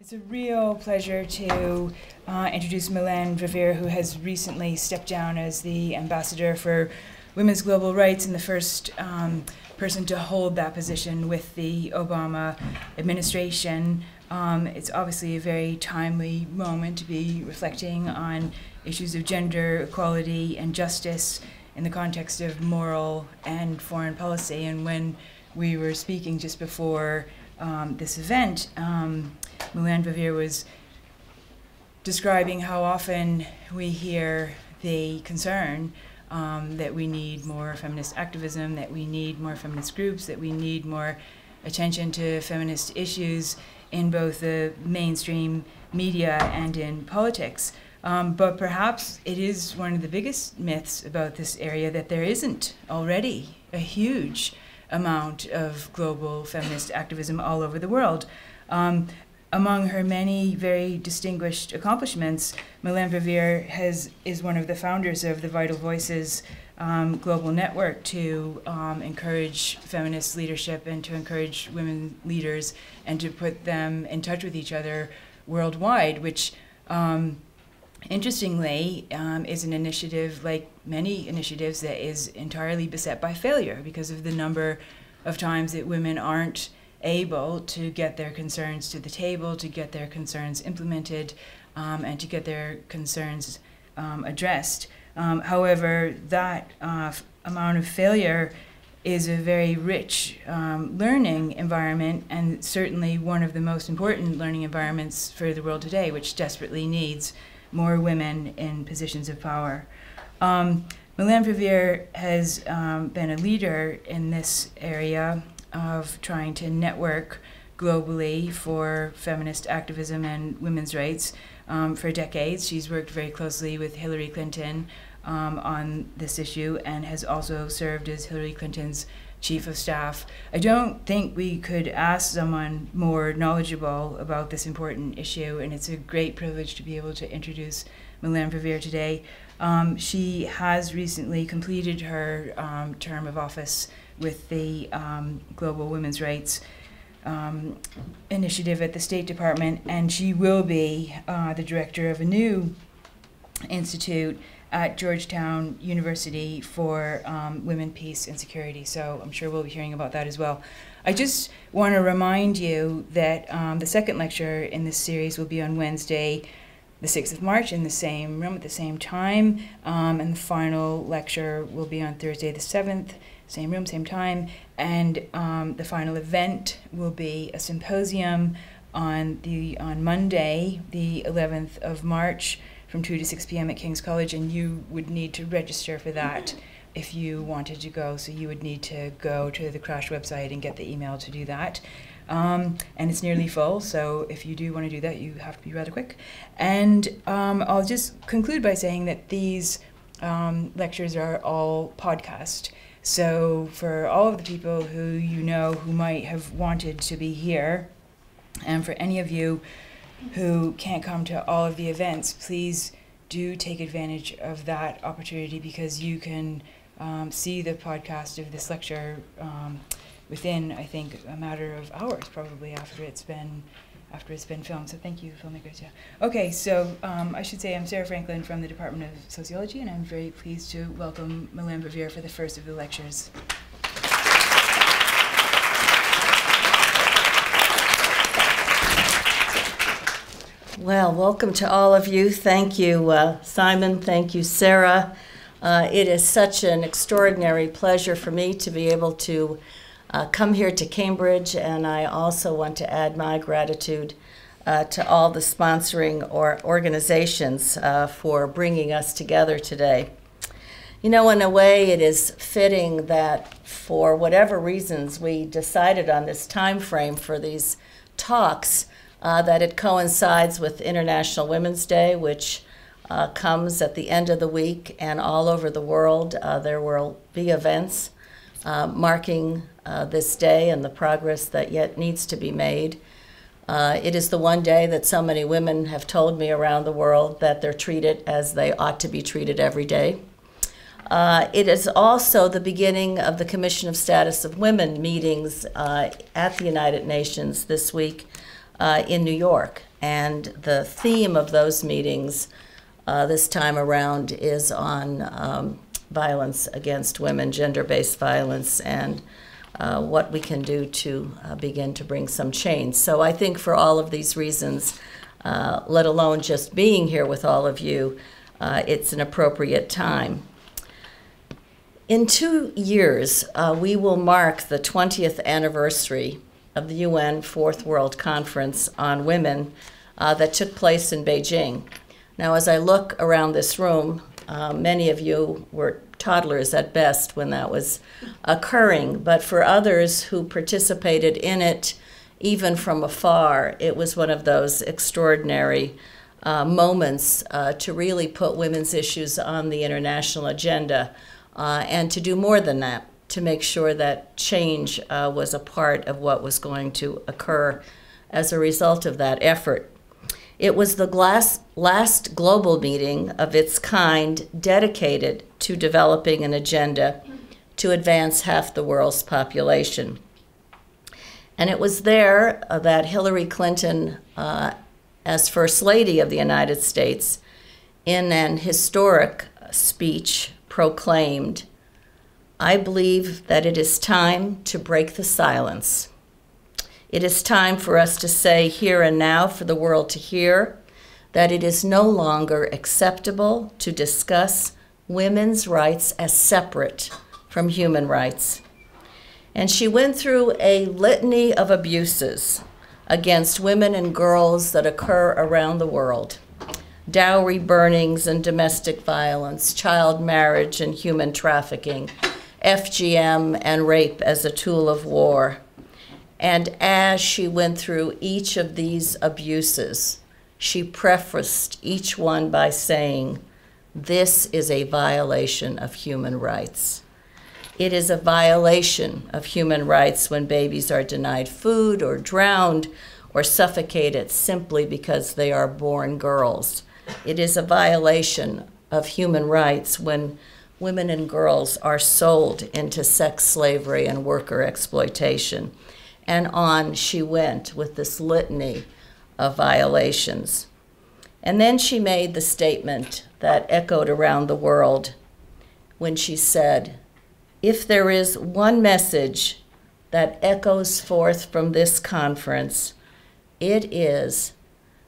It's a real pleasure to introduce Melanne Verveer, who has recently stepped down as the ambassador for women's global rights and the first person to hold that position with the Obama administration. It's obviously a very timely moment to be reflecting on issues of gender equality and justice in the context of moral and foreign policy. And when we were speaking just before this event, Melanne Verveer was describing how often we hear the concern that we need more feminist activism, that we need more feminist groups, that we need more attention to feminist issues in both the mainstream media and in politics. But perhaps it is one of the biggest myths about this area that there isn't already a huge amount of global feminist activism all over the world. Among her many very distinguished accomplishments, Melanne Verveer is one of the founders of the Vital Voices global network to encourage feminist leadership and to encourage women leaders and to put them in touch with each other worldwide, which interestingly is an initiative, like many initiatives, that is entirely beset by failure because of the number of times that women aren't able to get their concerns to the table, to get their concerns implemented, and to get their concerns addressed. However, that amount of failure is a very rich learning environment, and certainly one of the most important learning environments for the world today, which desperately needs more women in positions of power. Melanne Verveer has been a leader in this area of trying to network globally for feminist activism and women's rights for decades. She's worked very closely with Hillary Clinton on this issue and has also served as Hillary Clinton's chief of staff. I don't think we could ask someone more knowledgeable about this important issue, and it's a great privilege to be able to introduce Melanne Verveer today. She has recently completed her term of office with the Global Women's Rights Initiative at the State Department, and she will be the director of a new institute at Georgetown University for women, peace, and security. So I'm sure we'll be hearing about that as well. I just want to remind you that the second lecture in this series will be on Wednesday, the 6th of March, in the same room at the same time, and the final lecture will be on Thursday the 7th, same room, same time, and the final event will be a symposium on Monday, the 11th of March, from 2 to 6 p.m. at King's College, and you would need to register for that if you wanted to go. So you would need to go to the CRASSH website and get the email to do that. And it's nearly full, so if you do want to do that, you have to be rather quick. And I'll just conclude by saying that these lectures are all podcast. So for all of the people who you know who might have wanted to be here, and for any of you who can't come to all of the events, please do take advantage of that opportunity, because you can see the podcast of this lecture within, I think, a matter of hours, probably after it's been filmed. So thank you, filmmakers. Yeah. Okay, so I should say I'm Sarah Franklin from the Department of Sociology, and I'm very pleased to welcome Melanne Verveer for the first of the lectures. Well, welcome to all of you. Thank you, Simon. Thank you, Sarah. It is such an extraordinary pleasure for me to be able to come here to Cambridge, and I also want to add my gratitude to all the sponsoring organizations for bringing us together today. You know, in a way, it is fitting that for whatever reasons we decided on this time frame for these talks, that it coincides with International Women's Day, which comes at the end of the week, and all over the world there will be events marking this day and the progress that yet needs to be made. It is the one day that so many women have told me around the world that they're treated as they ought to be treated every day. It is also the beginning of the Commission of Status of Women meetings at the United Nations this week, in New York. And the theme of those meetings this time around is on violence against women, gender-based violence, and what we can do to begin to bring some change. So I think for all of these reasons, let alone just being here with all of you, it's an appropriate time. In 2 years, we will mark the 20th anniversary of the UN Fourth World Conference on Women that took place in Beijing. Now, as I look around this room, many of you were toddlers at best when that was occurring, but for others who participated in it, even from afar, it was one of those extraordinary moments to really put women's issues on the international agenda, and to do more than that, to make sure that change was a part of what was going to occur as a result of that effort. It was the last global meeting of its kind dedicated to developing an agenda to advance half the world's population. And it was there that Hillary Clinton, as First Lady of the United States, in an historic speech proclaimed, "I believe that it is time to break the silence. It is time for us to say here and now for the world to hear that it is no longer acceptable to discuss women's rights as separate from human rights." And she went through a litany of abuses against women and girls that occur around the world: dowry burnings and domestic violence, child marriage and human trafficking, FGM and rape as a tool of war. And as she went through each of these abuses, she prefaced each one by saying, "This is a violation of human rights." It is a violation of human rights when babies are denied food or drowned or suffocated simply because they are born girls. It is a violation of human rights when women and girls are sold into sex slavery and worker exploitation. And on she went with this litany of violations. And then she made the statement that echoed around the world when she said, "If there is one message that echoes forth from this conference, it is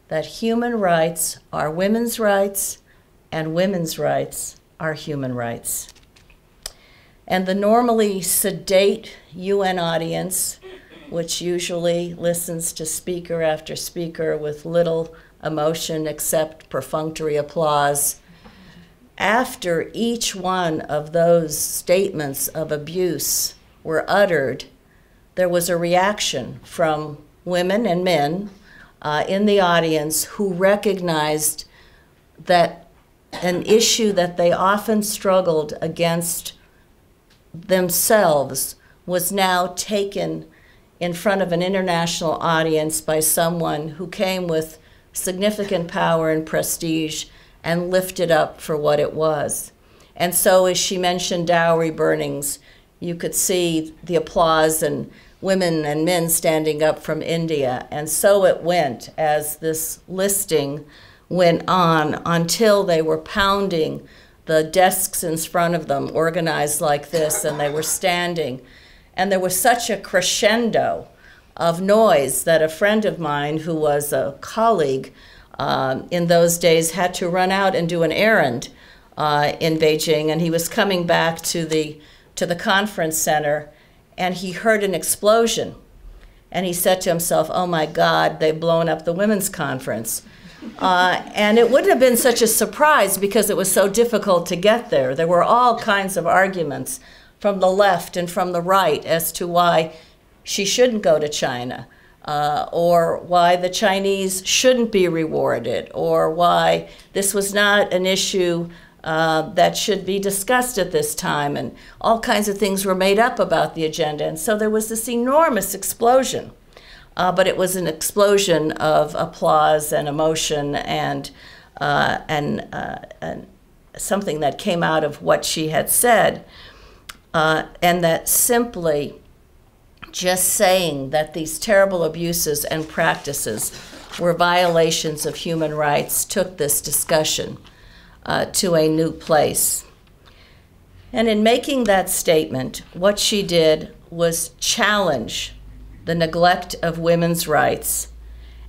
that human rights are women's rights and women's rights are human rights." And the normally sedate UN audience, which usually listens to speaker after speaker with little emotion except perfunctory applause, after each one of those statements of abuse were uttered, there was a reaction from women and men in the audience who recognized that an issue that they often struggled against themselves was now taken in front of an international audience by someone who came with significant power and prestige and lifted up for what it was. And so as she mentioned dowry burnings, you could see the applause and women and men standing up from India. And so it went as this listing went on until they were pounding the desks in front of them, organized like this, and they were standing. And there was such a crescendo of noise that a friend of mine who was a colleague in those days had to run out and do an errand in Beijing, and he was coming back to the conference center, and he heard an explosion. And he said to himself, "Oh my God, they've blown up the women's conference." And it wouldn't have been such a surprise because it was so difficult to get there. There were all kinds of arguments from the left and from the right as to why she shouldn't go to China, or why the Chinese shouldn't be rewarded, or why this was not an issue that should be discussed at this time. And all kinds of things were made up about the agenda. And so there was this enormous explosion. But it was an explosion of applause and emotion and something that came out of what she had said, and that simply just saying that these terrible abuses and practices were violations of human rights took this discussion to a new place. And in making that statement, what she did was challenge the neglect of women's rights.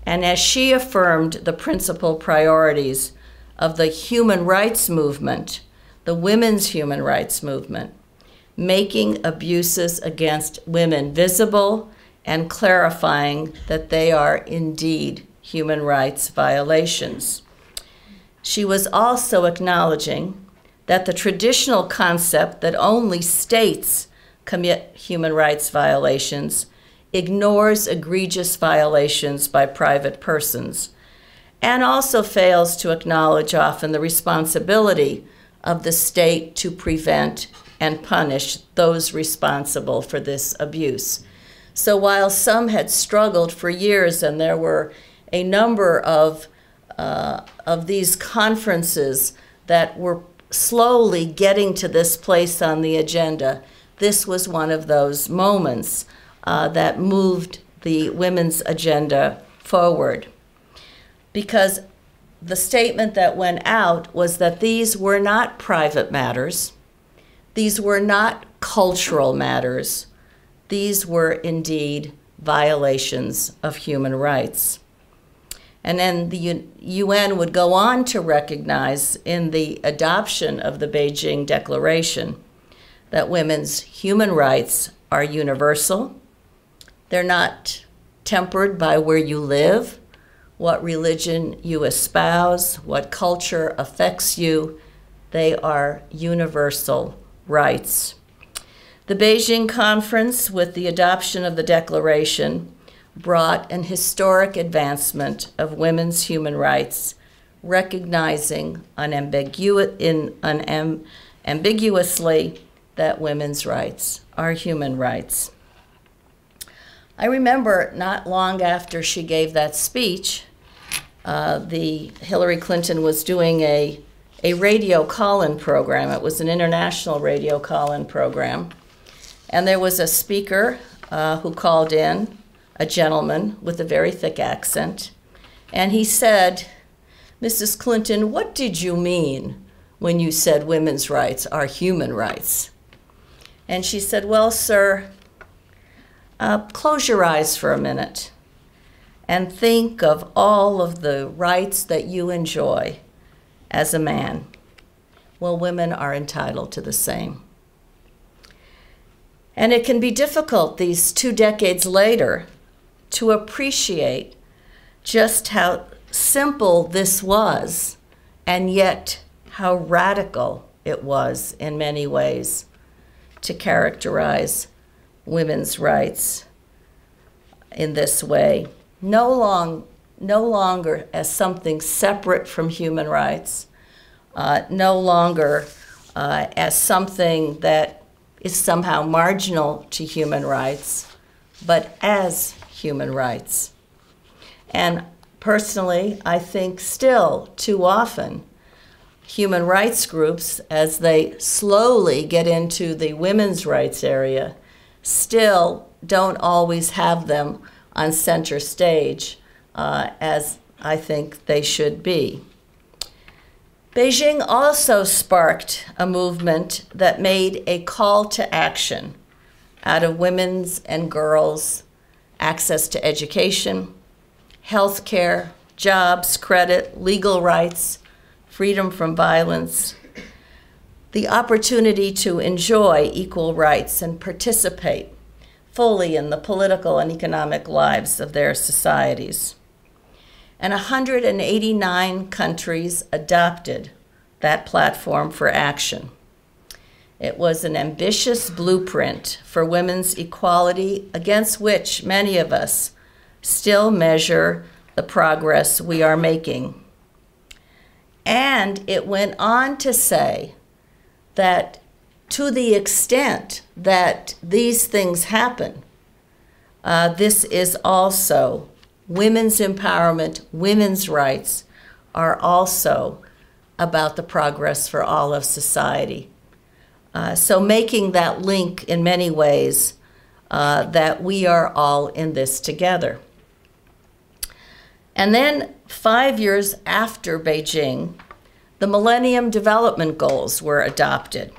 And as she affirmed the principal priorities of the human rights movement, the women's human rights movement, making abuses against women visible and clarifying that they are indeed human rights violations. She was also acknowledging that the traditional concept that only states commit human rights violations ignores egregious violations by private persons, and also fails to acknowledge often the responsibility of the state to prevent and punish those responsible for this abuse. So while some had struggled for years, and there were a number of these conferences that were slowly getting to this place on the agenda, this was one of those moments that moved the women's agenda forward. Because the statement that went out was that these were not private matters, these were not cultural matters, these were indeed violations of human rights. And then the UN would go on to recognize in the adoption of the Beijing Declaration that women's human rights are universal. They're not tempered by where you live, what religion you espouse, what culture affects you. They are universal rights. The Beijing Conference, with the adoption of the Declaration, brought an historic advancement of women's human rights, recognizing unambiguously that women's rights are human rights. I remember not long after she gave that speech, Hillary Clinton was doing a radio call-in program. It was an international radio call-in program. And there was a speaker who called in, a gentleman with a very thick accent. And he said, "Mrs. Clinton, what did you mean when you said women's rights are human rights?" And she said, "Well, sir, close your eyes for a minute and think of all of the rights that you enjoy as a man. Well, women are entitled to the same." And it can be difficult these 2 decades later to appreciate just how simple this was, and yet how radical it was in many ways to characterize women's rights in this way. No longer as something separate from human rights, no longer as something that is somehow marginal to human rights, but as human rights. And personally, I think still too often, human rights groups, as they slowly get into the women's rights area, still don't always have them on center stage as I think they should be. Beijing also sparked a movement that made a call to action out of women's and girls' access to education, health care, jobs, credit, legal rights, freedom from violence, the opportunity to enjoy equal rights and participate fully in the political and economic lives of their societies. And 189 countries adopted that platform for action. It was an ambitious blueprint for women's equality against which many of us still measure the progress we are making. And it went on to say that to the extent that these things happen, this is also women's empowerment, women's rights are also about the progress for all of society. So making that link in many ways that we are all in this together. And then 5 years after Beijing, the Millennium Development Goals were adopted.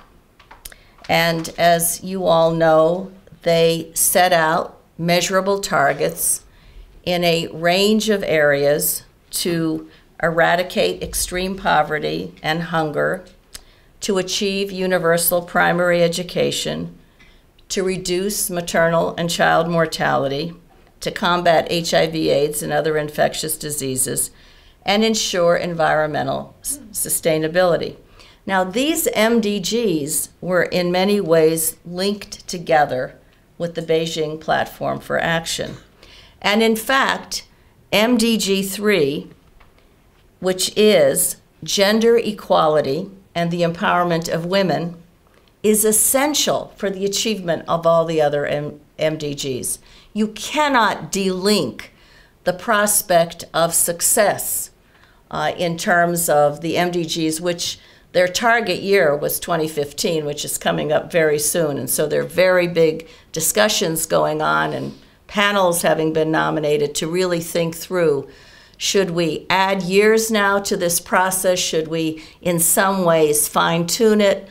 And as you all know, they set out measurable targets in a range of areas to eradicate extreme poverty and hunger, to achieve universal primary education, to reduce maternal and child mortality, to combat HIV/AIDS and other infectious diseases, and ensure environmental sustainability. Now, these MDGs were in many ways linked together with the Beijing Platform for Action. And in fact, MDG 3, which is gender equality and the empowerment of women, is essential for the achievement of all the other MDGs. You cannot delink the prospect of success in terms of the MDGs, which their target year was 2015, which is coming up very soon. And so there are very big discussions going on and panels having been nominated to really think through, should we add years now to this process? Should we in some ways fine-tune it?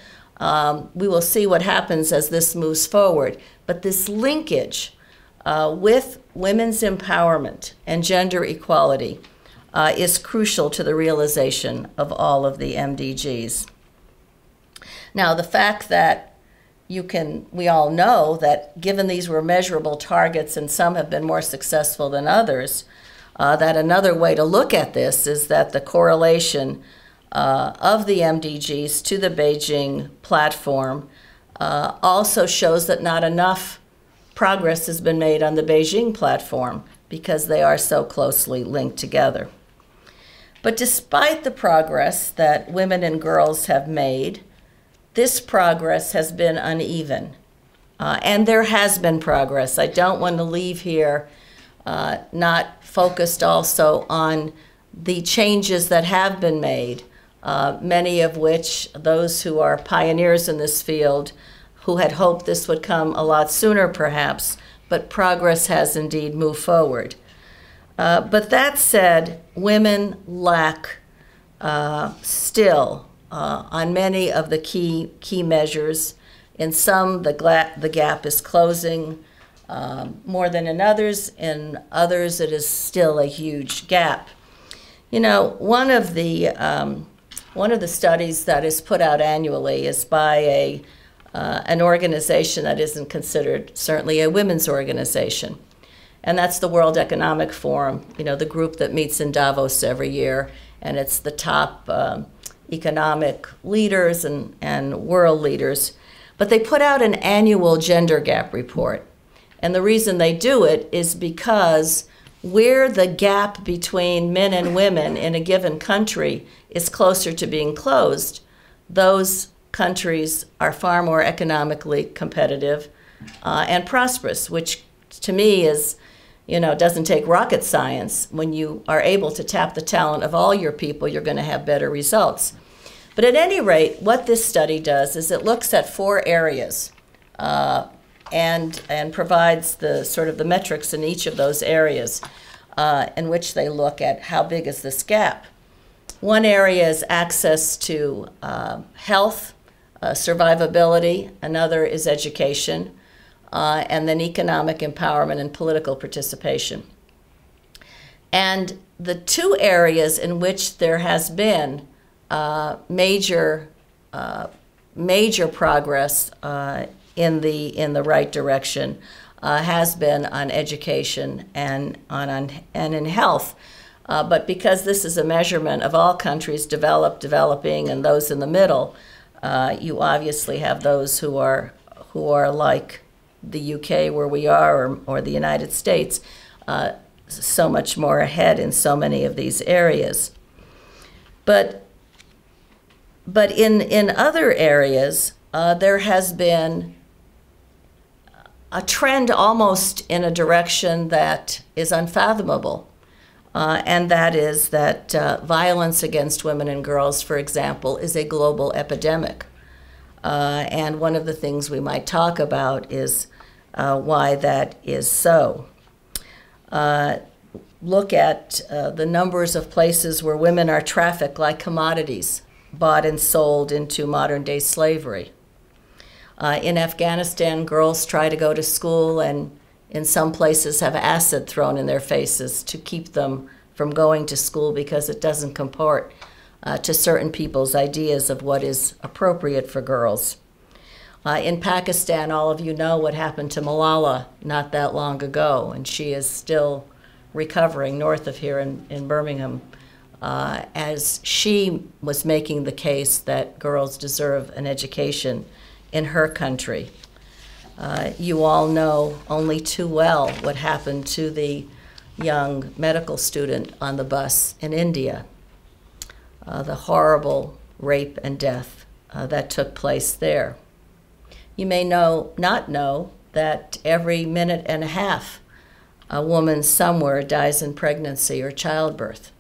We will see what happens as this moves forward. But this linkage with women's empowerment and gender equality is crucial to the realization of all of the MDGs. Now, the fact that we all know that given these were measurable targets and some have been more successful than others, that another way to look at this is that the correlation of the MDGs to the Beijing platform also shows that not enough progress has been made on the Beijing platform because they are so closely linked together. But despite the progress that women and girls have made, this progress has been uneven. And there has been progress. I don't want to leave here not focused also on the changes that have been made, many of which those who are pioneers in this field who had hoped this would come a lot sooner perhaps, but progress has indeed moved forward. But that said, women lack still on many of the key measures. In some, the gap is closing more than in others. In others, it is still a huge gap. You know, one of the studies that is put out annually is by an organization that isn't considered certainly a women's organization. And that's the World Economic Forum, you know, the group that meets in Davos every year. And it's the top economic leaders and world leaders. But they put out an annual gender gap report. And the reason they do it is because where the gap between men and women in a given country is closer to being closed, those countries are far more economically competitive and prosperous, which to me is, you know, doesn't take rocket science. When you are able to tap the talent of all your people, you're going to have better results. But at any rate, what this study does is it looks at 4 areas and provides the sort of the metrics in each of those areas in which they look at how big is this gap. One area is access to health, survivability. Another is education. And then economic empowerment and political participation. And the 2 areas in which there has been major progress in the right direction has been on education and in health. But because this is a measurement of all countries, developed, developing, and those in the middle, you obviously have those who are like the UK where we are, or the United States, so much more ahead in so many of these areas. But in other areas, there has been a trend almost in a direction that is unfathomable, and that is that violence against women and girls, for example, is a global epidemic. And one of the things we might talk about is why that is so. Look at the numbers of places where women are trafficked like commodities, bought and sold into modern-day slavery. In Afghanistan, girls try to go to school and in some places have acid thrown in their faces to keep them from going to school because it doesn't comport to certain people's ideas of what is appropriate for girls. In Pakistan, all of you know what happened to Mangala not that long ago, and she is still recovering north of here in Birmingham, as she was making the case that girls deserve an education in her country. You all know only too well what happened to the young medical student on the bus in India, the horrible rape and death that took place there. You may not know that every minute and a half a woman somewhere dies in pregnancy or childbirth,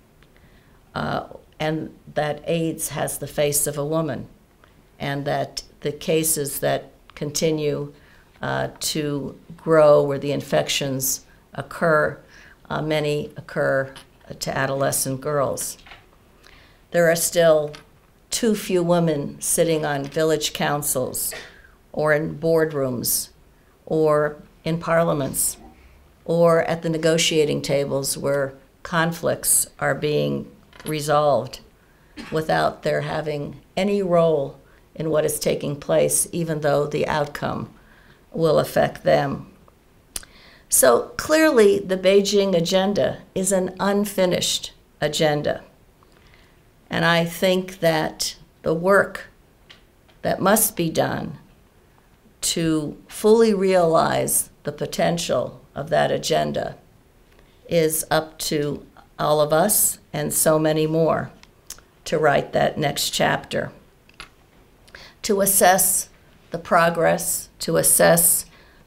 and that AIDS has the face of a woman, and that the cases that continue to grow where the infections occur, many occur to adolescent girls. There are still too few women sitting on village councils or in boardrooms or in parliaments or at the negotiating tables where conflicts are being resolved without their having any role in what is taking place, even though the outcome will affect them. So clearly, the Beijing agenda is an unfinished agenda. And I think that the work that must be done to fully realize the potential of that agenda is up to all of us and so many more to write that next chapter. To assess the progress, to assess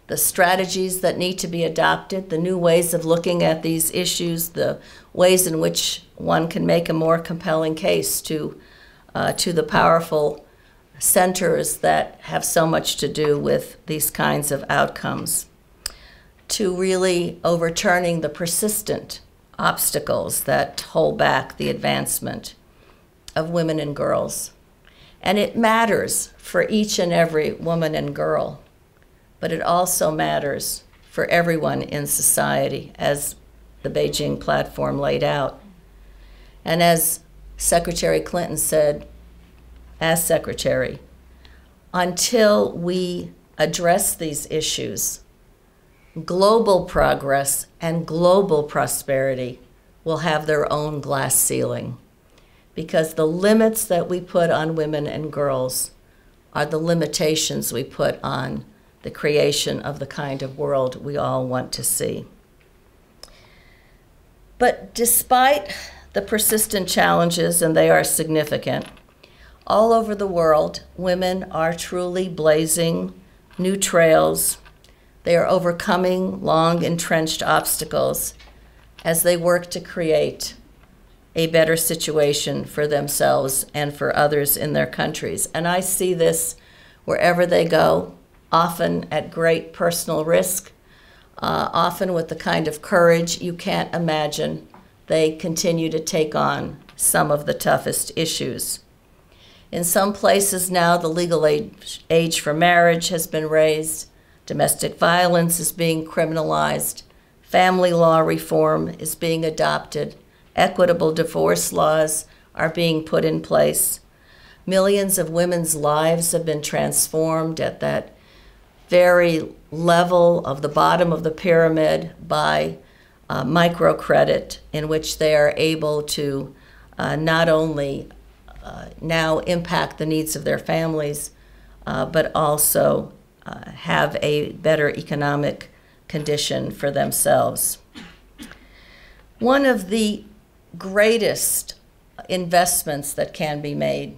the strategies that need to be adopted, the new ways of looking at these issues, the ways in which one can make a more compelling case to the powerful centers that have so much to do with these kinds of outcomes, to really overturning the persistent obstacles that hold back the advancement of women and girls. And it matters for each and every woman and girl, but it also matters for everyone in society, as the Beijing platform laid out. And as Secretary Clinton said, as secretary, until we address these issues, global progress and global prosperity will have their own glass ceiling, because the limits that we put on women and girls are the limitations we put on the creation of the kind of world we all want to see. But despite the persistent challenges, and they are significant, all over the world, women are truly blazing new trails. They are overcoming long entrenched obstacles as they work to create a better situation for themselves and for others in their countries. And I see this wherever they go, often at great personal risk, often with the kind of courage you can't imagine. They continue to take on some of the toughest issues. In some places now, the legal age for marriage has been raised. Domestic violence is being criminalized. Family law reform is being adopted. Equitable divorce laws are being put in place. Millions of women's lives have been transformed at that very level of the bottom of the pyramid by microcredit, in which they are able to not only now impact the needs of their families, but also have a better economic condition for themselves. One of the greatest investments that can be made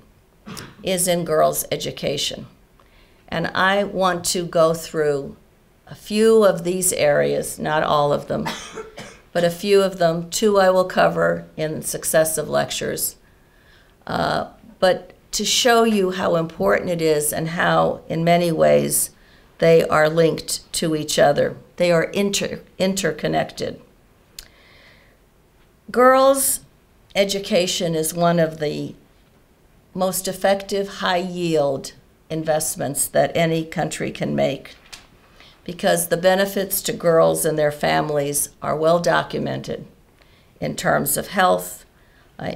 is in girls' education. And I want to go through a few of these areas, not all of them, but a few of them. Two I will cover in successive lectures. But to show you how important it is and how, in many ways, they are linked to each other. They are interconnected. Girls' education is one of the most effective, high-yield investments that any country can make, because the benefits to girls and their families are well documented in terms of health,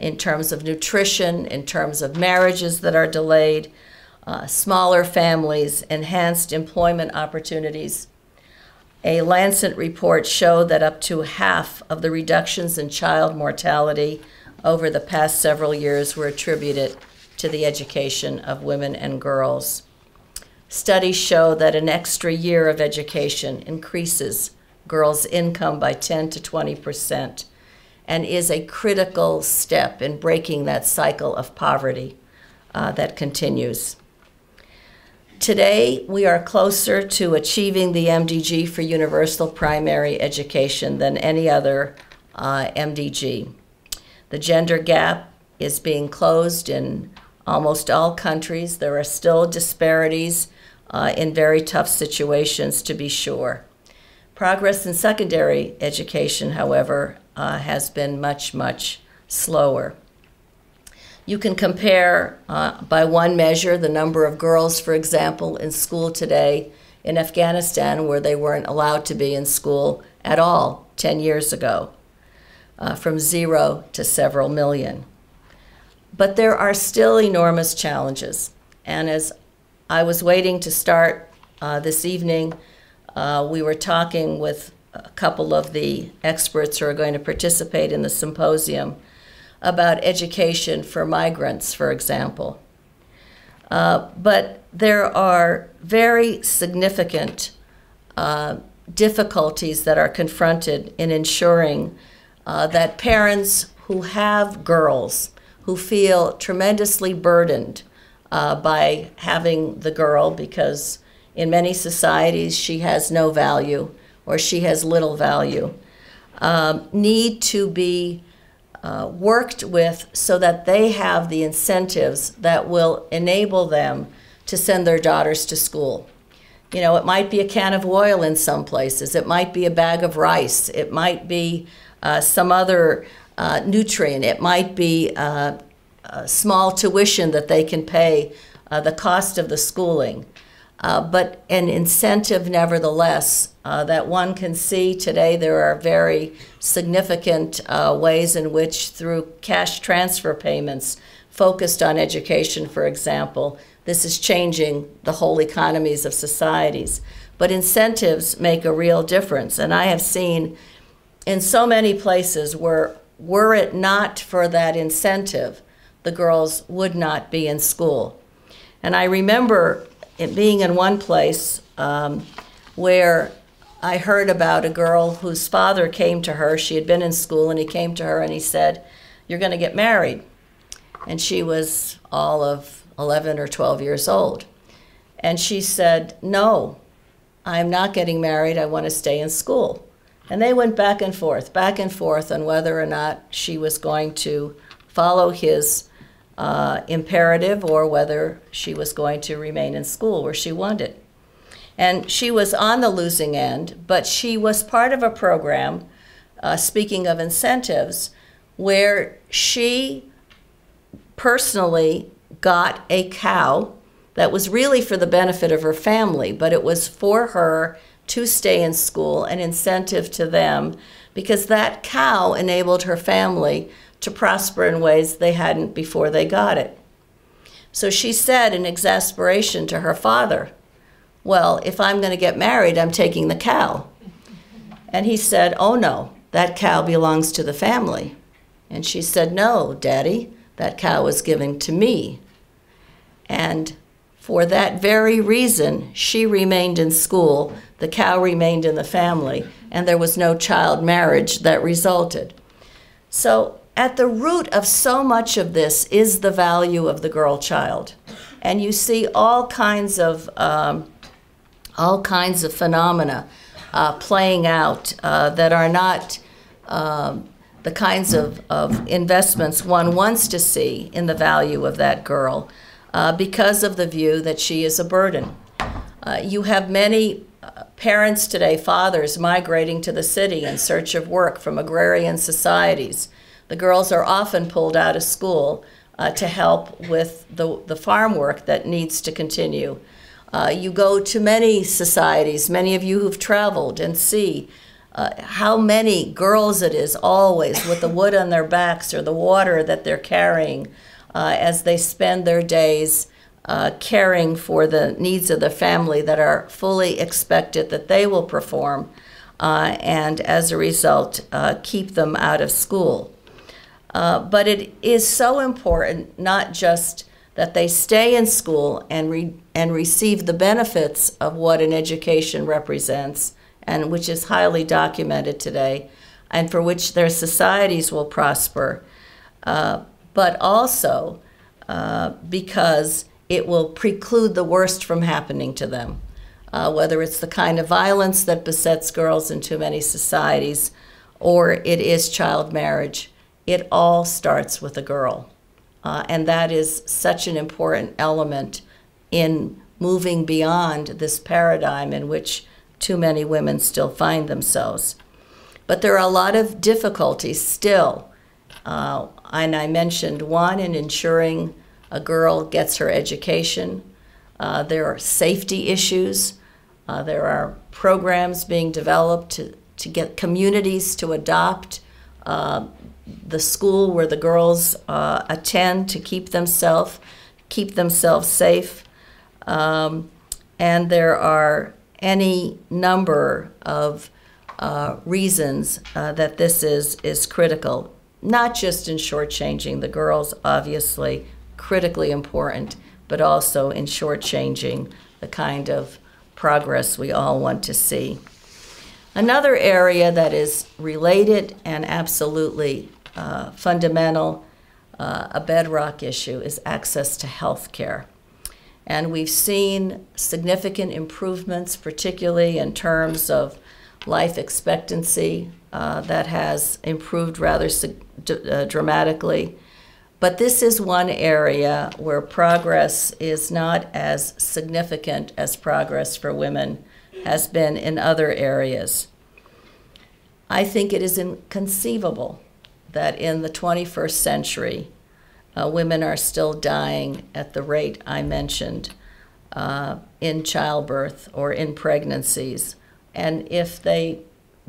in terms of nutrition, in terms of marriages that are delayed, smaller families, enhanced employment opportunities. A Lancet report showed that up to half of the reductions in child mortality over the past several years were attributed to the education of women and girls. Studies show that an extra year of education increases girls' income by 10 to 20% and is a critical step in breaking that cycle of poverty that continues. Today, we are closer to achieving the MDG for universal primary education than any other MDG. The gender gap is being closed in almost all countries. There are still disparities in very tough situations, to be sure. Progress in secondary education, however, has been much, much slower. You can compare, by one measure, the number of girls, for example, in school today in Afghanistan, where they weren't allowed to be in school at all 10 years ago, from 0 to several million. But there are still enormous challenges. And as I was waiting to start this evening, we were talking with a couple of the experts who are going to participate in the symposium about education for migrants, for example. But there are very significant difficulties that are confronted in ensuring that parents who have girls, who feel tremendously burdened by having the girl, because in many societies she has no value or she has little value, need to be worked with so that they have the incentives that will enable them to send their daughters to school. You know, it might be a can of oil in some places. It might be a bag of rice. It might be some other nutrient. It might be a small tuition that they can pay the cost of the schooling. But an incentive, nevertheless, that one can see today. There are very significant ways in which, through cash transfer payments focused on education, for example, this is changing the whole economies of societies. But incentives make a real difference. And I have seen in so many places where, were it not for that incentive, the girls would not be in school. And I remember it being in one place where I heard about a girl whose father came to her. She had been in school, and he came to her and he said, "You're going to get married." And she was all of 11 or 12 years old. And she said, "No, I'm not getting married. I want to stay in school." And they went back and forth on whether or not she was going to follow his imperative or whether she was going to remain in school where she wanted. And she was on the losing end, but she was part of a program, speaking of incentives, where she personally got a cow that was really for the benefit of her family, but it was for her to stay in school, an incentive to them, because that cow enabled her family to prosper in ways they hadn't before they got it. So she said in exasperation to her father, "Well, if I'm going to get married, I'm taking the cow." And he said, "Oh no, that cow belongs to the family." And she said, "No, Daddy, that cow was given to me." And for that very reason, she remained in school, the cow remained in the family, and there was no child marriage that resulted. So at the root of so much of this is the value of the girl child. And you see all kinds of phenomena playing out that are not the kinds of investments one wants to see in the value of that girl because of the view that she is a burden. You have many parents today, fathers, migrating to the city in search of work from agrarian societies. The girls are often pulled out of school to help with the farm work that needs to continue. You go to many societies, many of you who've traveled, and see how many girls it is always with the wood on their backs or the water that they're carrying as they spend their days caring for the needs of the family that are fully expected that they will perform, and as a result, keep them out of school. But it is so important not just that they stay in school and receive the benefits of what an education represents, and which is highly documented today, and for which their societies will prosper, but also because it will preclude the worst from happening to them, whether it's the kind of violence that besets girls in too many societies, or it is child marriage. It all starts with a girl. And that is such an important element in moving beyond this paradigm in which too many women still find themselves. But there are a lot of difficulties still. And I mentioned one in ensuring a girl gets her education. There are safety issues. There are programs being developed to get communities to adopt the school where the girls attend to keep themselves safe. And there are any number of reasons that this is critical, not just in shortchanging the girls, obviously critically important, but also in shortchanging the kind of progress we all want to see. Another area that is related and absolutely fundamental, a bedrock issue, is access to health care. And we've seen significant improvements, particularly in terms of life expectancy, that has improved rather dramatically. But this is one area where progress is not as significant as progress for women has been in other areas. I think it is inconceivable that in the 21st century, women are still dying at the rate I mentioned in childbirth or in pregnancies. And if they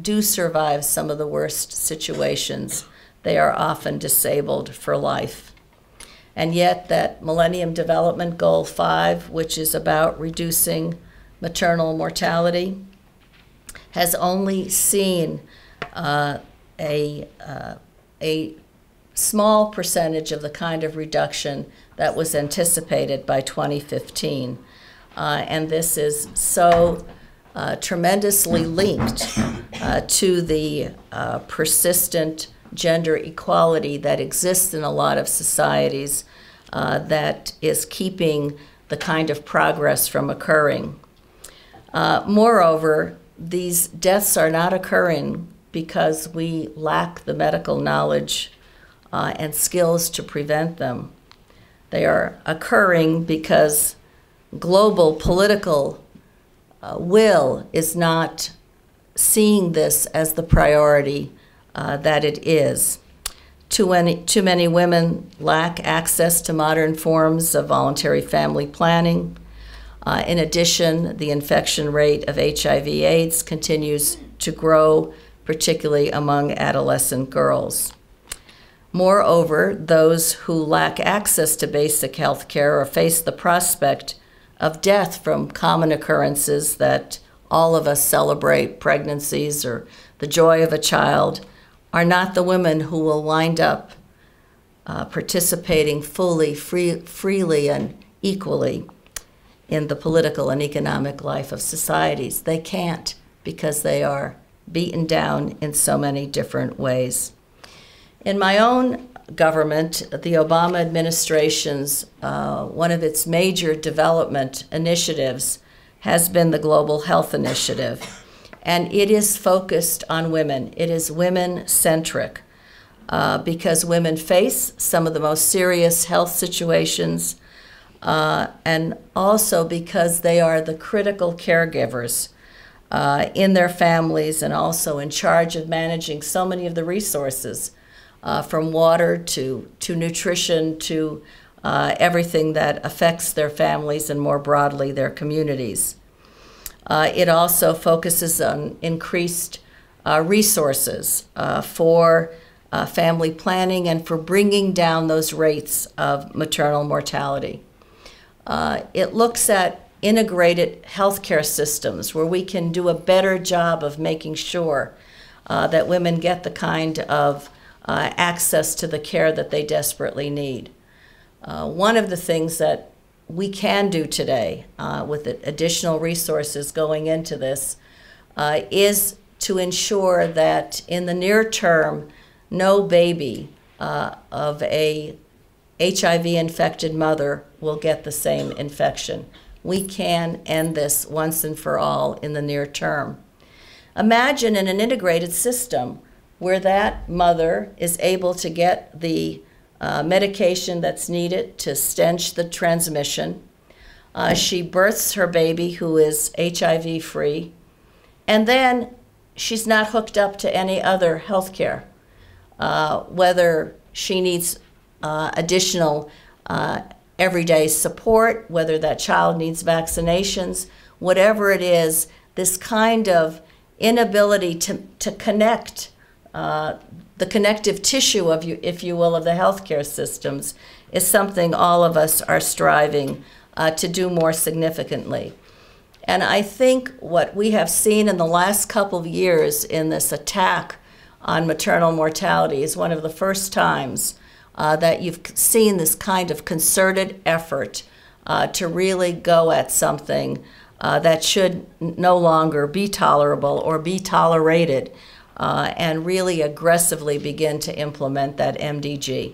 do survive some of the worst situations, they are often disabled for life. And yet that Millennium Development Goal 5, which is about reducing maternal mortality, has only seen a small percentage of the kind of reduction that was anticipated by 2015. And this is so tremendously linked to the persistent gender equality that exists in a lot of societies that is keeping the kind of progress from occurring. Moreover, these deaths are not occurring because we lack the medical knowledge and skills to prevent them. They are occurring because global political will is not seeing this as the priority that it is. Too many women lack access to modern forms of voluntary family planning. In addition, the infection rate of HIV/AIDS continues to grow, particularly among adolescent girls. Moreover, those who lack access to basic health care or face the prospect of death from common occurrences that all of us celebrate, pregnancies or the joy of a child, are not the women who will wind up participating fully, freely and equally in the political and economic life of societies. They can't because they are beaten down in so many different ways. In my own government, the Obama administration's, one of its major development initiatives has been the Global Health Initiative. And it is focused on women. It is women-centric because women face some of the most serious health situations and also because they are the critical caregivers in their families and also in charge of managing so many of the resources, from water to nutrition to everything that affects their families and more broadly their communities. It also focuses on increased resources for family planning and for bringing down those rates of maternal mortality. It looks at integrated healthcare systems where we can do a better job of making sure that women get the kind of access to the care that they desperately need. One of the things that we can do today with additional resources going into this is to ensure that in the near term, no baby of a HIV-infected mother will get the same infection. We can end this once and for all in the near term. Imagine in an integrated system where that mother is able to get the medication that's needed to stench the transmission. She births her baby who is HIV-free, and then she's not hooked up to any other health care, whether she needs additional everyday support, whether that child needs vaccinations, whatever it is, this kind of inability to connect, the connective tissue of if you will, of the healthcare systems is something all of us are striving to do more significantly. And I think what we have seen in the last couple of years in this attack on maternal mortality is one of the first times that you've seen this kind of concerted effort to really go at something that should no longer be tolerable or be tolerated, and really aggressively begin to implement that MDG.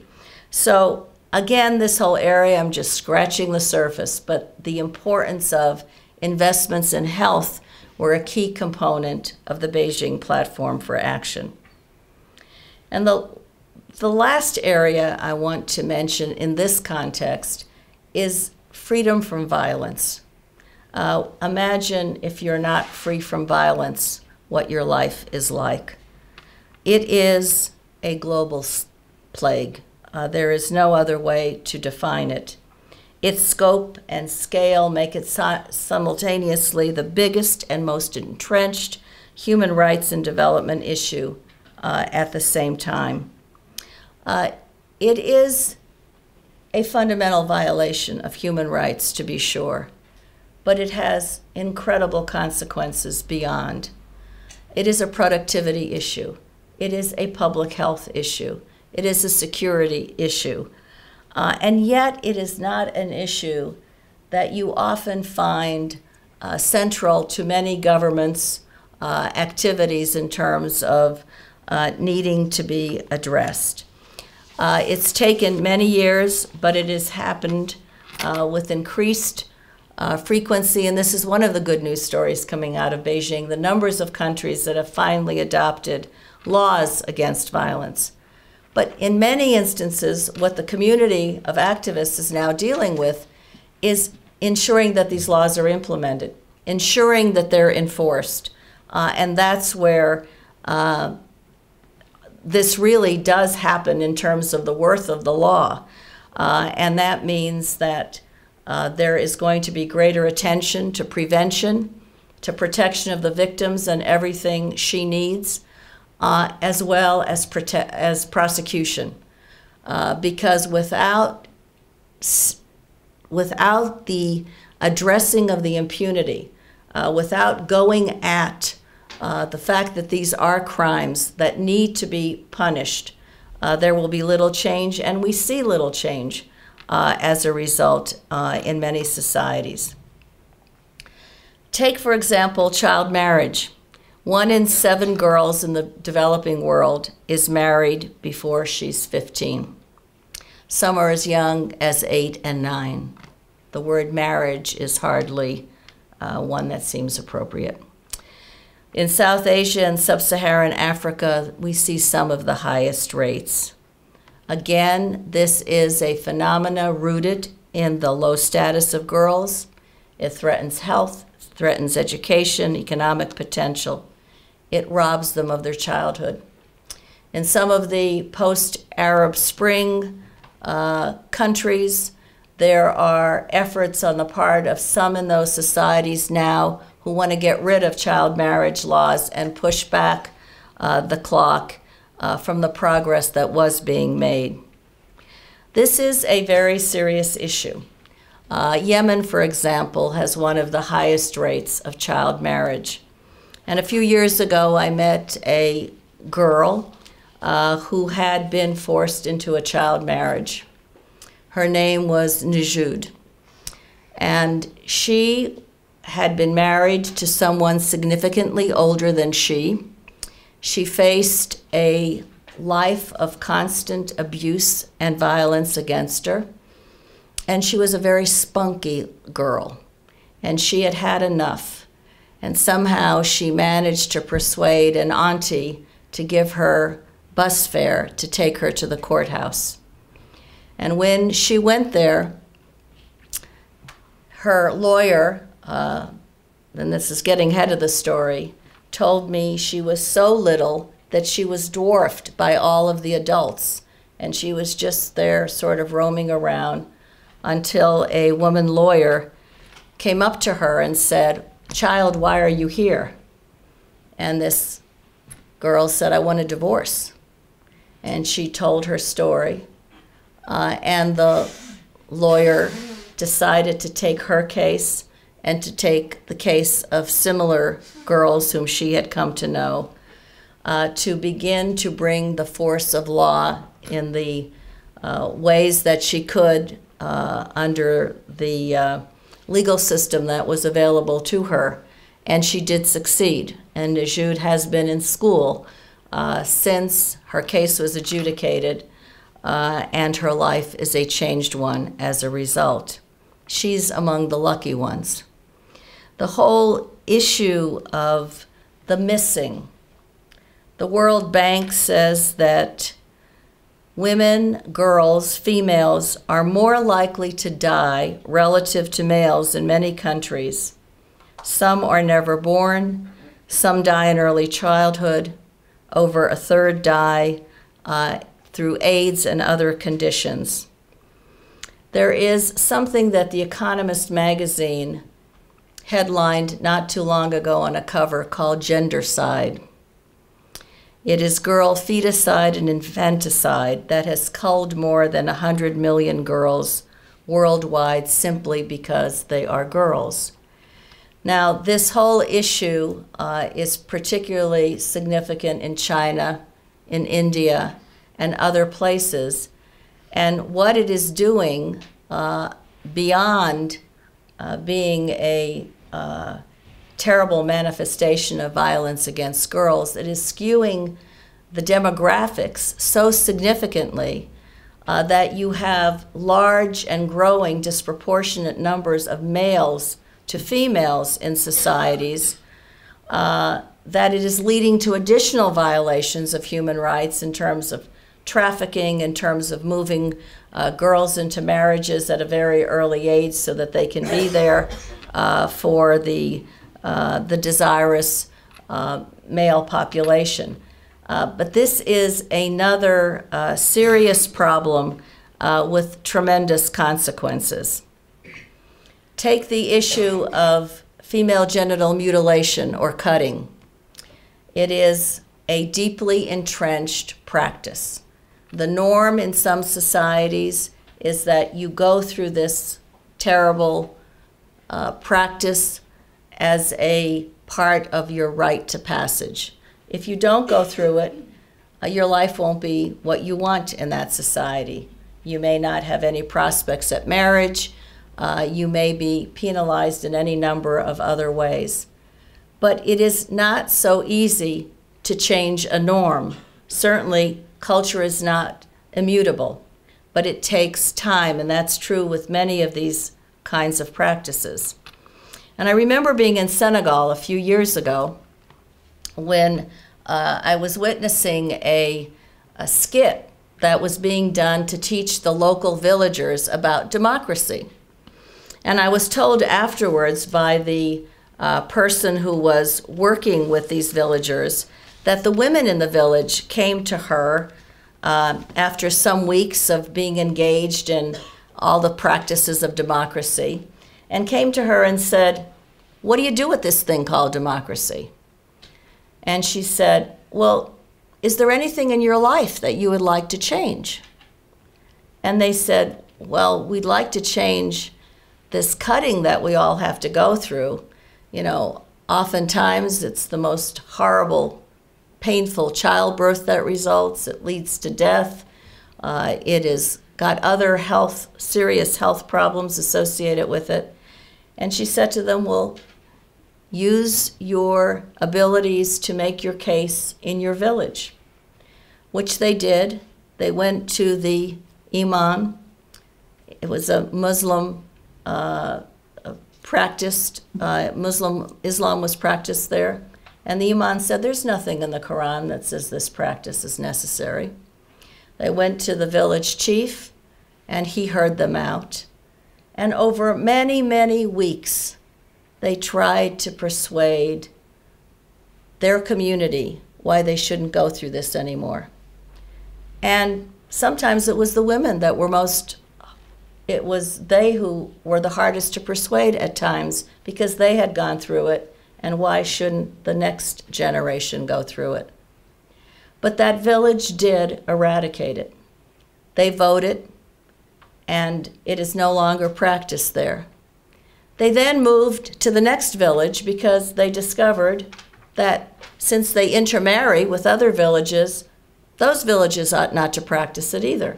So again, this whole area, I'm just scratching the surface, but the importance of investments in health were a key component of the Beijing Platform for Action. And the last area I want to mention in this context is freedom from violence. Imagine if you're not free from violence, what your life is like. It is a global plague. There is no other way to define it. Its scope and scale make it simultaneously the biggest and most entrenched human rights and development issue at the same time. It is a fundamental violation of human rights, to be sure, but it has incredible consequences beyond. It is a productivity issue. It is a public health issue. It is a security issue. And yet it is not an issue that you often find central to many governments' activities in terms of needing to be addressed. It's taken many years, but it has happened with increased frequency, and this is one of the good news stories coming out of Beijing, the numbers of countries that have finally adopted laws against violence. But in many instances, what the community of activists is now dealing with is ensuring that these laws are implemented, ensuring that they're enforced. And that's where this really does happen in terms of the worth of the law. And that means that there is going to be greater attention to prevention, to protection of the victims and everything she needs, as well as prosecution. Because without the addressing of the impunity, without going at the fact that these are crimes that need to be punished, there will be little change, and we see little change as a result in many societies. Take, for example, child marriage. 1 in 7 girls in the developing world is married before she's 15. Some are as young as 8 and 9. The word marriage is hardly one that seems appropriate. In South Asia and Sub-Saharan Africa, we see some of the highest rates. Again, this is a phenomena rooted in the low status of girls. It threatens health, threatens education, economic potential. It robs them of their childhood. In some of the post-Arab Spring countries, there are efforts on the part of some in those societies now who want to get rid of child marriage laws and push back the clock from the progress that was being made. This is a very serious issue. Yemen, for example, has one of the highest rates of child marriage. And a few years ago, I met a girl who had been forced into a child marriage. Her name was Gertrude, and she had been married to someone significantly older than she. She faced a life of constant abuse and violence against her, and she was a very spunky girl, and she had had enough, and somehow she managed to persuade an auntie to give her bus fare to take her to the courthouse. And when she went there, her lawyer, and this is getting ahead of the story, told me she was so little that she was dwarfed by all of the adults, and she was just there sort of roaming around until a woman lawyer came up to her and said, "Child, why are you here?" And this girl said, "I want a divorce." And she told her story. And the lawyer decided to take her case and to take the case of similar girls whom she had come to know, to begin to bring the force of law in the ways that she could under the legal system that was available to her. And she did succeed. And Gertrude has been in school since her case was adjudicated, and her life is a changed one as a result. She's among the lucky ones. The whole issue of the missing. The World Bank says that women, girls, females are more likely to die relative to males in many countries. Some are never born, some die in early childhood, over a third die through AIDS and other conditions. There is something that The Economist magazine headlined not too long ago on a cover called Gendercide. It is girl feticide and infanticide that has culled more than 100 million girls worldwide simply because they are girls. Now, this whole issue is particularly significant in China, in India, and other places. And what it is doing, beyond being a terrible manifestation of violence against girls, it is skewing the demographics so significantly that you have large and growing disproportionate numbers of males to females in societies, that it is leading to additional violations of human rights in terms of trafficking, in terms of moving girls into marriages at a very early age so that they can be there for the desirous male population. But this is another serious problem with tremendous consequences. Take the issue of female genital mutilation or cutting. It is a deeply entrenched practice. The norm in some societies is that you go through this terrible practice as a part of your rite to passage. If you don't go through it, your life won't be what you want in that society. You may not have any prospects at marriage. You may be penalized in any number of other ways. But it is not so easy to change a norm. Certainly, culture is not immutable, but it takes time, and that's true with many of these kinds of practices. And I remember being in Senegal a few years ago when I was witnessing a skit that was being done to teach the local villagers about democracy. And I was told afterwards by the person who was working with these villagers that the women in the village came to her after some weeks of being engaged in all the practices of democracy, and came to her and said, "What do you do with this thing called democracy?" And she said, "Well, is there anything in your life that you would like to change?" And they said, "Well, we'd like to change this cutting that we all have to go through. You know, oftentimes it's the most horrible, painful childbirth that results. It leads to death. It has got other serious health problems associated with it." And she said to them, "Well, use your abilities to make your case in your village," which they did. They went to the imam. It was a Muslim Islam was practiced there. And the imam said, "There's nothing in the Quran that says this practice is necessary." They went to the village chief, and he heard them out. And over many, many weeks, they tried to persuade their community why they shouldn't go through this anymore. And sometimes it was the women that were it was they who were the hardest to persuade at times, because they had gone through it, and why shouldn't the next generation go through it? But that village did eradicate it. They voted, and it is no longer practiced there. They then moved to the next village because they discovered that since they intermarry with other villages, those villages ought not to practice it either.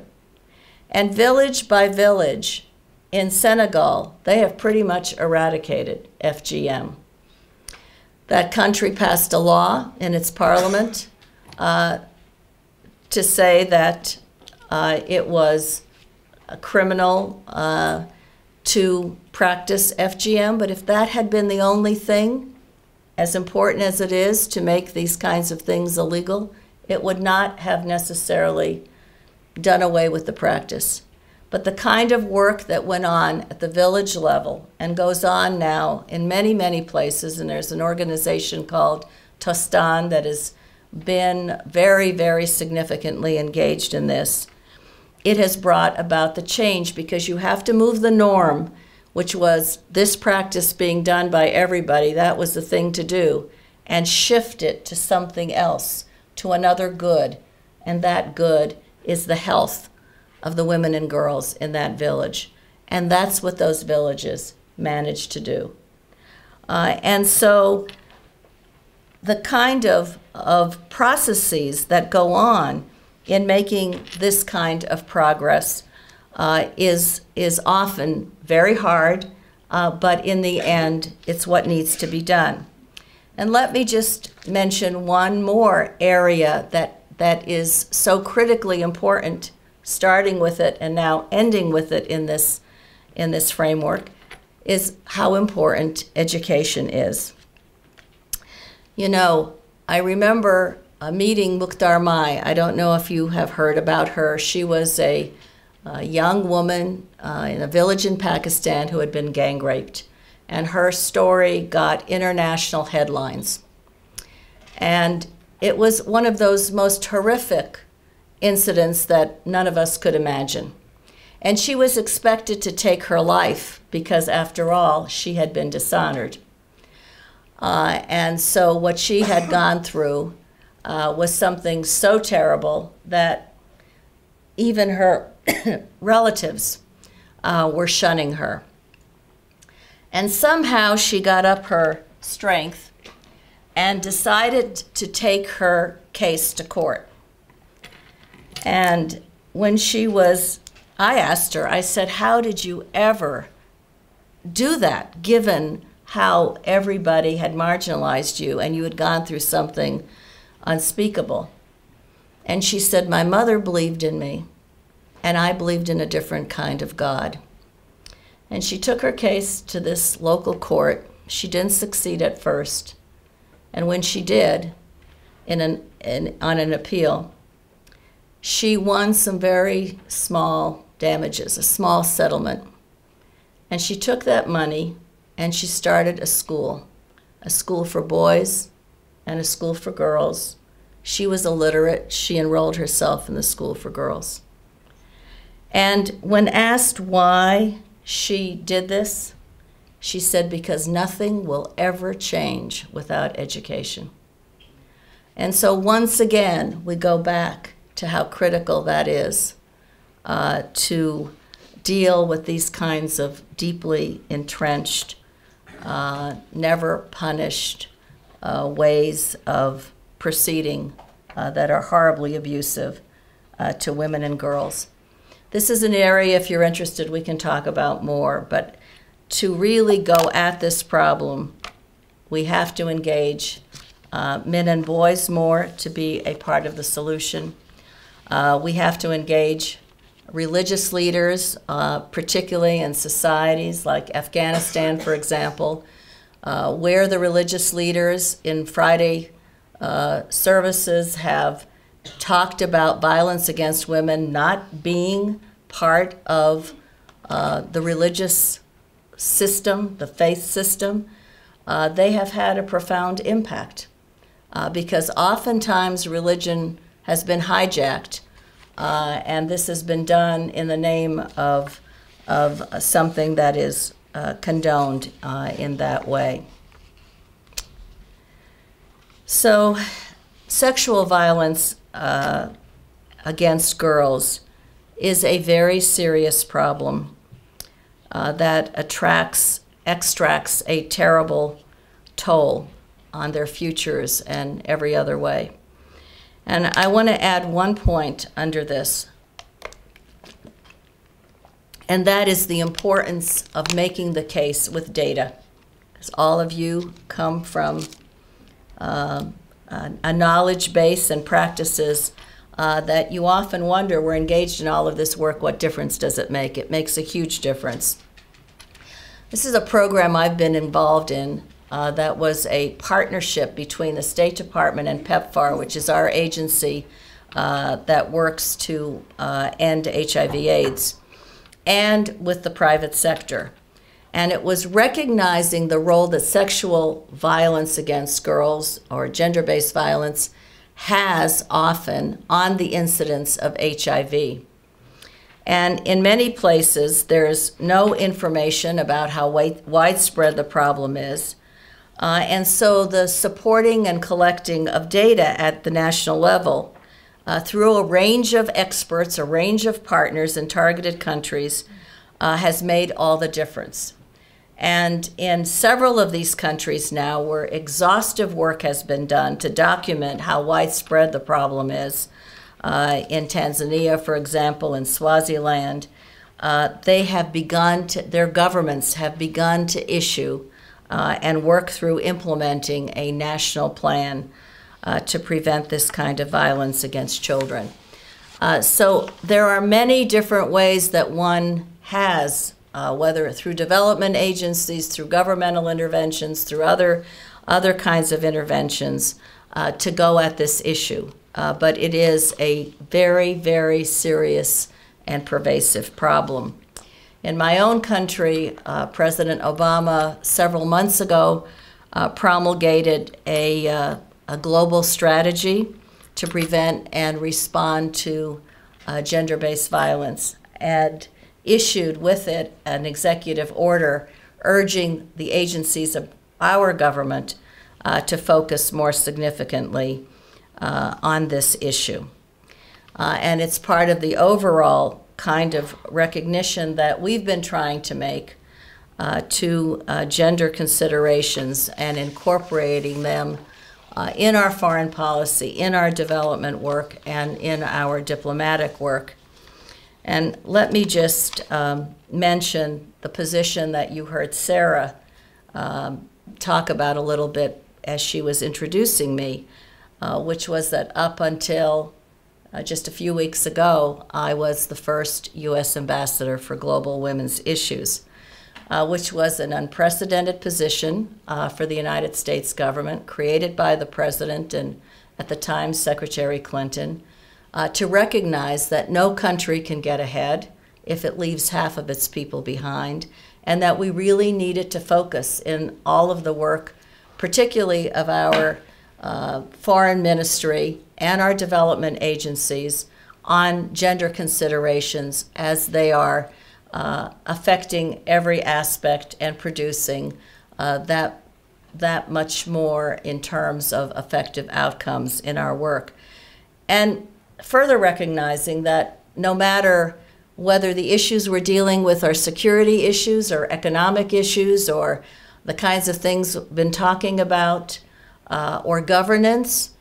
And village by village in Senegal, they have pretty much eradicated FGM. That country passed a law in its parliament to say that it was a criminal to practice FGM, but if that had been the only thing, as important as it is to make these kinds of things illegal, it would not have necessarily done away with the practice. But the kind of work that went on at the village level and goes on now in many, many places, and there's an organization called Tostan that has been very, very significantly engaged in this, it has brought about the change, because you have to move the norm, which was this practice being done by everybody, that was the thing to do, and shift it to something else, to another good, and that good is the health of the women and girls in that village. And that's what those villages managed to do. And so the kind of processes that go on in making this kind of progress is often very hard, but in the end, it's what needs to be done. And let me just mention one more area that is so critically important, starting with it and now ending with it in this framework, is how important education is. You know, I remember meeting Mukhtar Mai. I don't know if you have heard about her. She was a young woman in a village in Pakistan who had been gang raped, and her story got international headlines. And it was one of those most horrific incidents that none of us could imagine. And she was expected to take her life because, after all, she had been dishonored. And so what she had gone through was something so terrible that even her relatives were shunning her. And somehow she got up her strength and decided to take her case to court. And when I asked her, I said, "How did you ever do that, given how everybody had marginalized you and you had gone through something unspeakable?" And she said, "My mother believed in me, and I believed in a different kind of God." And she took her case to this local court. She didn't succeed at first. And when she did, on an appeal, she won some very small damages, a small settlement. And she took that money and she started a school for boys and a school for girls. She was illiterate. She enrolled herself in the school for girls. And when asked why she did this, she said, because nothing will ever change without education. And so once again, we go back to how critical that is to deal with these kinds of deeply entrenched, never punished ways of proceeding that are horribly abusive to women and girls. This is an area, if you're interested, we can talk about more, but to really go at this problem, we have to engage men and boys more to be a part of the solution. We have to engage religious leaders, particularly in societies like Afghanistan, for example, where the religious leaders in Friday services have talked about violence against women not being part of the religious system, the faith system. They have had a profound impact because oftentimes religion has been hijacked, and this has been done in the name of something that is condoned in that way. So sexual violence against girls is a very serious problem that extracts a terrible toll on their futures and every other way. And I want to add one point under this, and that is the importance of making the case with data. Because all of you come from a knowledge base and practices that you often wonder, we're engaged in all of this work, what difference does it make? It makes a huge difference. This is a program I've been involved in that was a partnership between the State Department and PEPFAR, which is our agency that works to end HIV/AIDS, and with the private sector. And it was recognizing the role that sexual violence against girls or gender-based violence has often on the incidence of HIV. And in many places, there's no information about how widespread the problem is. And so the supporting and collecting of data at the national level through a range of experts, a range of partners in targeted countries has made all the difference. And in several of these countries now where exhaustive work has been done to document how widespread the problem is, in Tanzania, for example, in Swaziland, their governments have begun to issue and work through implementing a national plan to prevent this kind of violence against children. So there are many different ways that one has, whether through development agencies, through governmental interventions, through other kinds of interventions, to go at this issue. But it is a very, very serious and pervasive problem. In my own country, President Obama, several months ago, promulgated a global strategy to prevent and respond to gender-based violence, and issued with it an executive order urging the agencies of our government to focus more significantly on this issue. And it's part of the overall kind of recognition that we've been trying to make to gender considerations and incorporating them in our foreign policy, in our development work, and in our diplomatic work. And let me just mention the position that you heard Sarah talk about a little bit as she was introducing me, which was that up until just a few weeks ago, I was the first U.S. ambassador for global women's issues, which was an unprecedented position for the United States government, created by the president and, at the time, Secretary Clinton, to recognize that no country can get ahead if it leaves half of its people behind, and that we really needed to focus in all of the work, particularly of our foreign ministry and our development agencies, on gender considerations as they are affecting every aspect and producing that much more in terms of effective outcomes in our work. And further recognizing that no matter whether the issues we're dealing with are security issues or economic issues or the kinds of things we've been talking about or governance,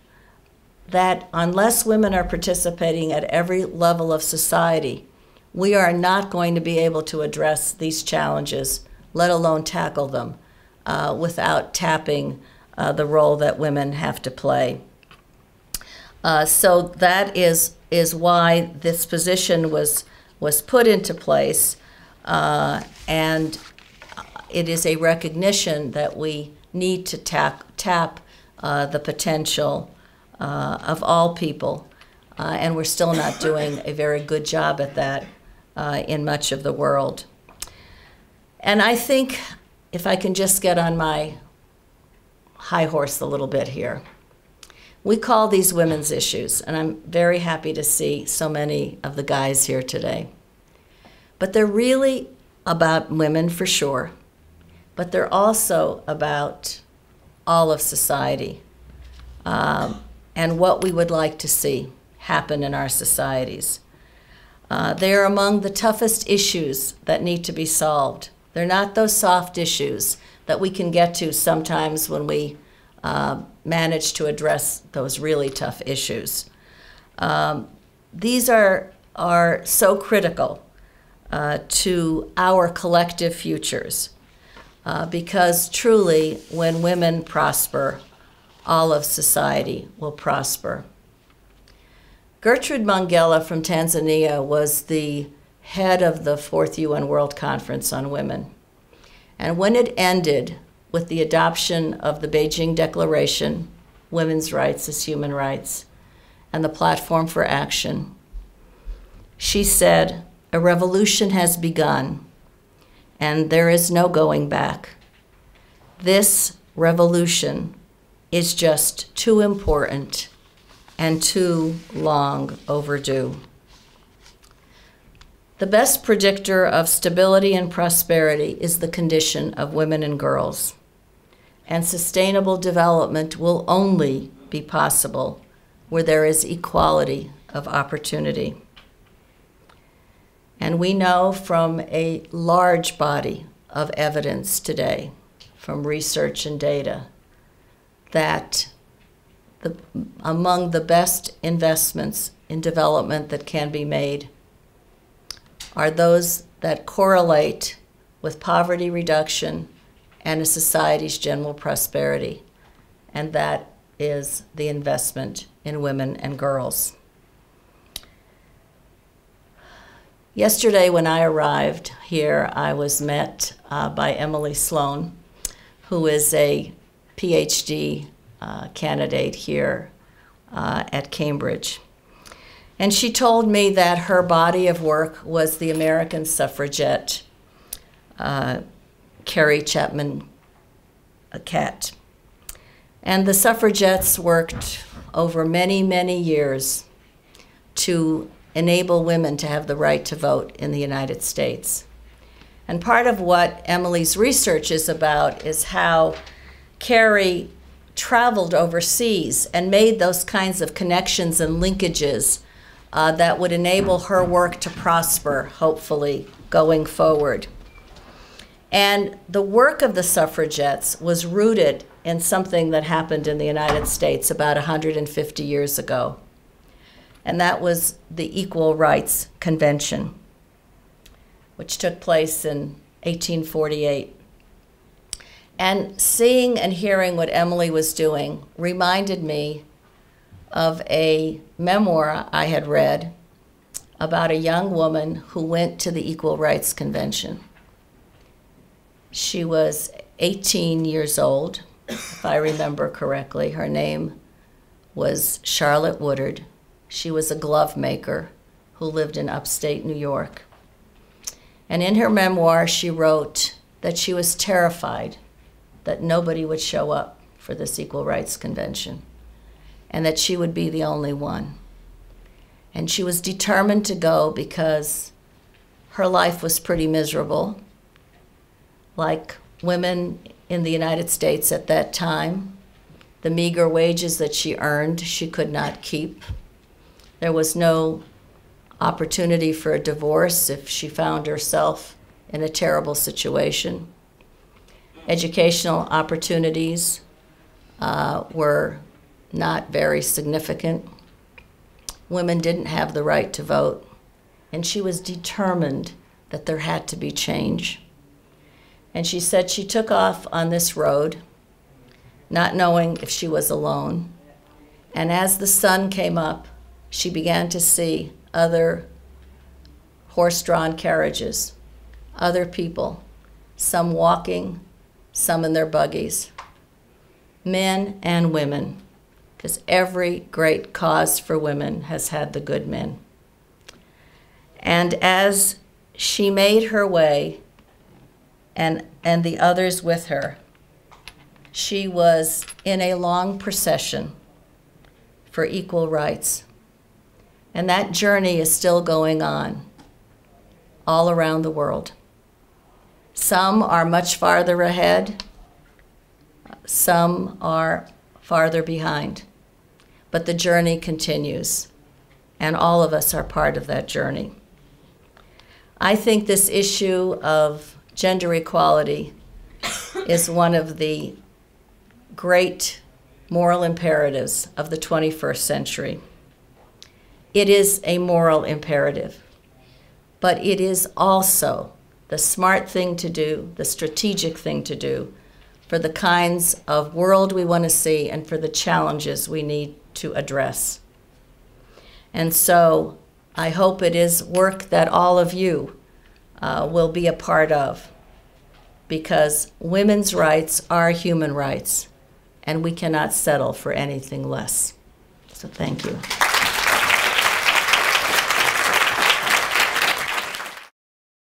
that unless women are participating at every level of society, we are not going to be able to address these challenges, let alone tackle them, without tapping the role that women have to play. So that is why this position was put into place, and it is a recognition that we need to tap the potential of all people, and we're still not doing a very good job at that in much of the world. And I think, if I can just get on my high horse a little bit here, we call these women's issues, and I'm very happy to see so many of the guys here today. But they're really about women for sure, but they're also about all of society and what we would like to see happen in our societies. They are among the toughest issues that need to be solved. They're not those soft issues that we can get to sometimes when we manage to address those really tough issues. These are so critical to our collective futures because truly, when women prosper, all of society will prosper. Gertrude Mangala from Tanzania was the head of the 4th UN World Conference on Women. And when it ended with the adoption of the Beijing Declaration, Women's Rights as Human Rights, and the Platform for Action, she said, "A revolution has begun, and there is no going back. This revolution is just too important and too long overdue." The best predictor of stability and prosperity is the condition of women and girls. And sustainable development will only be possible where there is equality of opportunity. And we know from a large body of evidence today, from research and data, that among the best investments in development that can be made are those that correlate with poverty reduction and a society's general prosperity, and that is the investment in women and girls. Yesterday when I arrived here, I was met by Emily Sloan, who is a PhD candidate here at Cambridge. And she told me that her body of work was the American suffragette, Carrie Chapman Catt. And the suffragettes worked over many, many years to enable women to have the right to vote in the United States. And part of what Emily's research is about is how Carrie traveled overseas and made those kinds of connections and linkages that would enable her work to prosper, hopefully, going forward. And the work of the suffragettes was rooted in something that happened in the United States about 150 years ago. And that was the Equal Rights Convention, which took place in 1848. And seeing and hearing what Emily was doing reminded me of a memoir I had read about a young woman who went to the Equal Rights Convention. She was 18 years old, if I remember correctly. Her name was Charlotte Woodard, She was a glove maker who lived in upstate New York. And in her memoir, she wrote that she was terrified that nobody would show up for this Equal Rights Convention, and that she would be the only one. And she was determined to go because her life was pretty miserable. Like women in the United States at that time, the meager wages that she earned, she could not keep. There was no opportunity for a divorce if she found herself in a terrible situation. Educational opportunities were not very significant. Women didn't have the right to vote, and she was determined that there had to be change. And she said she took off on this road, not knowing if she was alone. And as the sun came up, she began to see other horse-drawn carriages, other people, some walking, some in their buggies, men and women, because every great cause for women has had the good men. And as she made her way, and the others with her, she was in a long procession for equal rights. And that journey is still going on all around the world. Some are much farther ahead, some are farther behind. But the journey continues, and all of us are part of that journey. I think this issue of gender equality is one of the great moral imperatives of the 21st century. It is a moral imperative, but it is also the smart thing to do, the strategic thing to do for the kinds of world we want to see and for the challenges we need to address. And so I hope it is work that all of you will be a part of, because women's rights are human rights, and we cannot settle for anything less. So thank you.